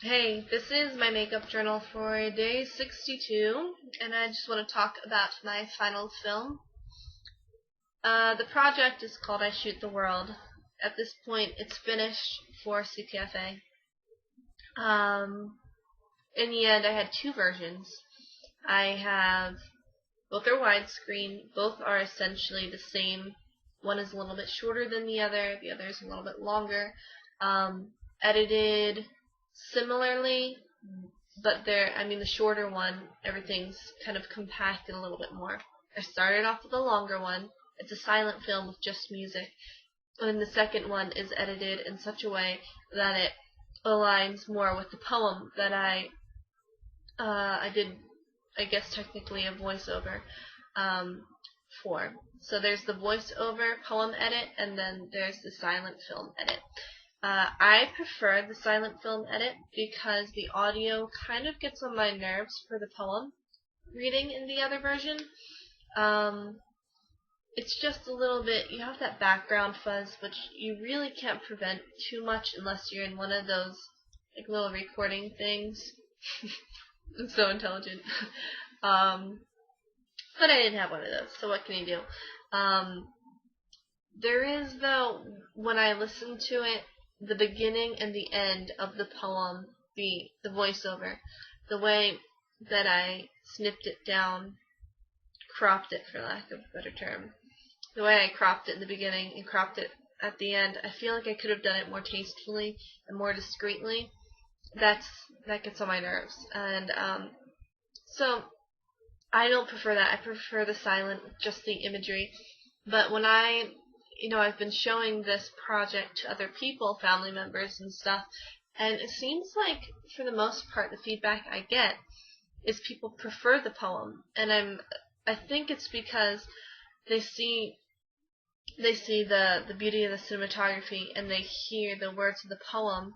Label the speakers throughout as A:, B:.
A: Hey, this is my makeup journal for day 62, and I just want to talk about my final film. The project is called I Shoot the World. At this point, it's finished for CTFA. In the end, I had two versions. I have, both are widescreen, both are essentially the same. One is a little bit shorter than the other is a little bit longer. Edited similarly, but the shorter one, everything's kind of compacted a little bit more. I started off with the longer one. It's a silent film with just music. And the second one is edited in such a way that it aligns more with the poem that I did, I guess technically a voiceover for. So there's the voiceover poem edit, and then there's the silent film edit. I prefer the silent film edit because the audio kind of gets on my nerves for the poem reading in the other version. It's just a little bit, you have that background fuzz, which you really can't prevent too much unless you're in one of those like little recording things. I'm so intelligent. But I didn't have one of those, so what can you do? There is, though, when I listen to it, the beginning and the end of the poem, the voiceover, the way that I snipped it down, cropped it for lack of a better term, the way I cropped it in the beginning and cropped it at the end, I feel like I could have done it more tastefully and more discreetly. That gets on my nerves, and so I don't prefer that. I prefer the silent, just the imagery. But when I've been showing this project to other people, family members and stuff, and it seems like, for the most part, the feedback I get is people prefer the poem, and I think it's because they see the beauty of the cinematography, and they hear the words of the poem,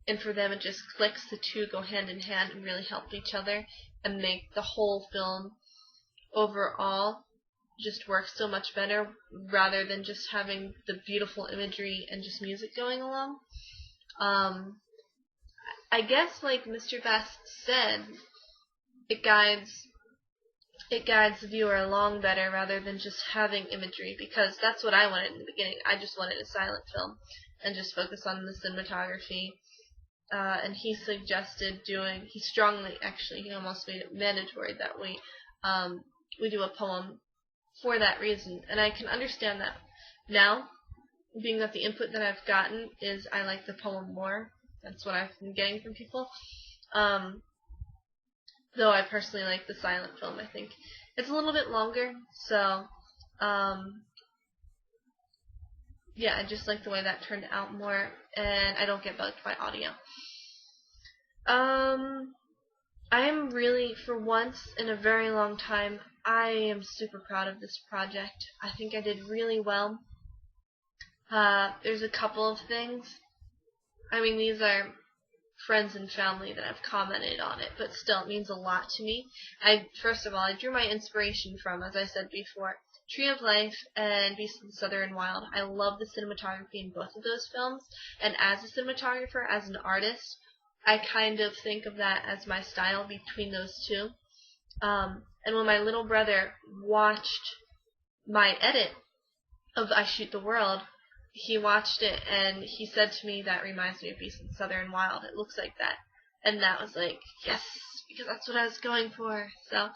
A: and for them it just clicks. The two go hand in hand and really help each other and make the whole film overall just work so much better, rather than just having the beautiful imagery and just music going along. I guess, like Mr. Best said, it guides the viewer along better rather than just having imagery, because that's what I wanted in the beginning. I just wanted a silent film and just focus on the cinematography. And he almost made it mandatory that we do a poem for that reason. And I can understand that now, being that the input that I've gotten is I like the poem more. That's what I've been getting from people. Though I personally like the silent film. I think it's a little bit longer, so yeah, I just like the way that turned out more, and I don't get bugged by audio. I am really, for once in a very long time, I am super proud of this project. I think I did really well. There's a couple of things. These are friends and family that have commented on it, but still, it means a lot to me. First of all, I drew my inspiration from, as I said before, Tree of Life and Beast of the Southern Wild. I love the cinematography in both of those films, and as a cinematographer, as an artist, I kind of think of that as my style between those two. And when my little brother watched my edit of I Shoot the World, he watched it and he said to me, that reminds me of Beast of the Southern Wild. It looks like that. And that was like, yes, because that's what I was going for. So,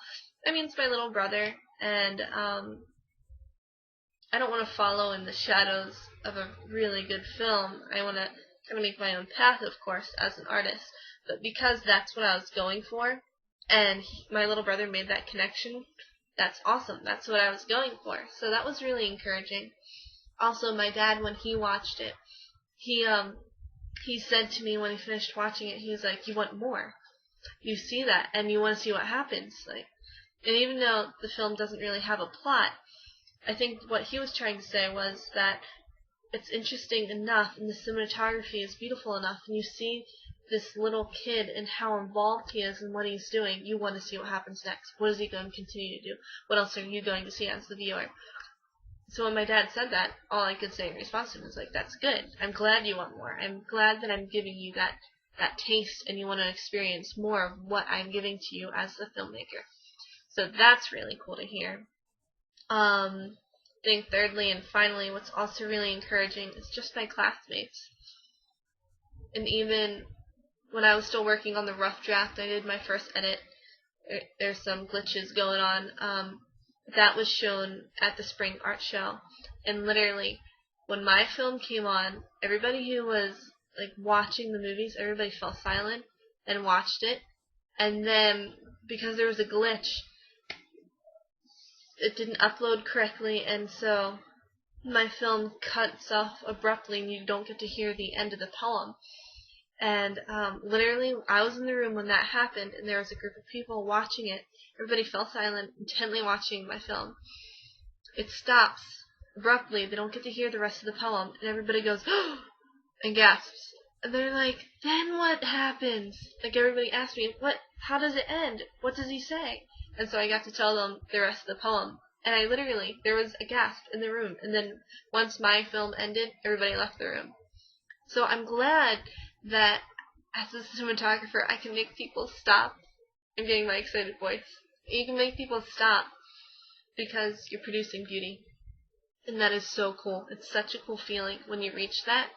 A: it's my little brother, and I don't want to follow in the shadows of a really good film. I want to kind of make my own path, of course, as an artist. But because that's what I was going for, and my little brother made that connection, that's awesome. That's what I was going for. So that was really encouraging. Also, my dad, when he watched it, he said to me when he finished watching it, he was like, "You want more. You see that, and you want to see what happens." And even though the film doesn't really have a plot, I think what he was trying to say was that it's interesting enough, and the cinematography is beautiful enough, and you see this little kid and how involved he is in what he's doing. You want to see what happens next. What is he going to continue to do? What else are you going to see as the viewer? So when my dad said that, all I could say in response to him was like, "That's good. I'm glad you want more. I'm glad that I'm giving you that that taste and you want to experience more of what I'm giving to you as the filmmaker. So that's really cool to hear. I think thirdly and finally, what's also really encouraging is just my classmates. And even when I was still working on the rough draft, I did my first edit. There's some glitches going on. That was shown at the spring art show, and literally, when my film came on, everybody who was like watching the movies, everybody fell silent and watched it. And then because there was a glitch, it didn't upload correctly, and so my film cuts off abruptly, and you don't get to hear the end of the poem. And literally, I was in the room when that happened, and there was a group of people watching it. Everybody fell silent, intently watching my film. It stops abruptly. They don't get to hear the rest of the poem, and everybody goes, and gasps. And they're like, then what happens? Like, everybody asked me, how does it end? What does he say? And so I got to tell them the rest of the poem. And I literally, there was a gasp in the room. And then once my film ended, everybody left the room. So I'm glad that as a cinematographer, I can make people stop. I'm getting my excited voice. You can make people stop because you're producing beauty. And that is so cool. It's such a cool feeling when you reach that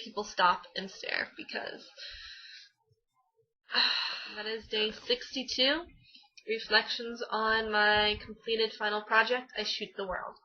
A: people stop and stare, because that is day 62. Reflections on my completed final project, I Shoot the World.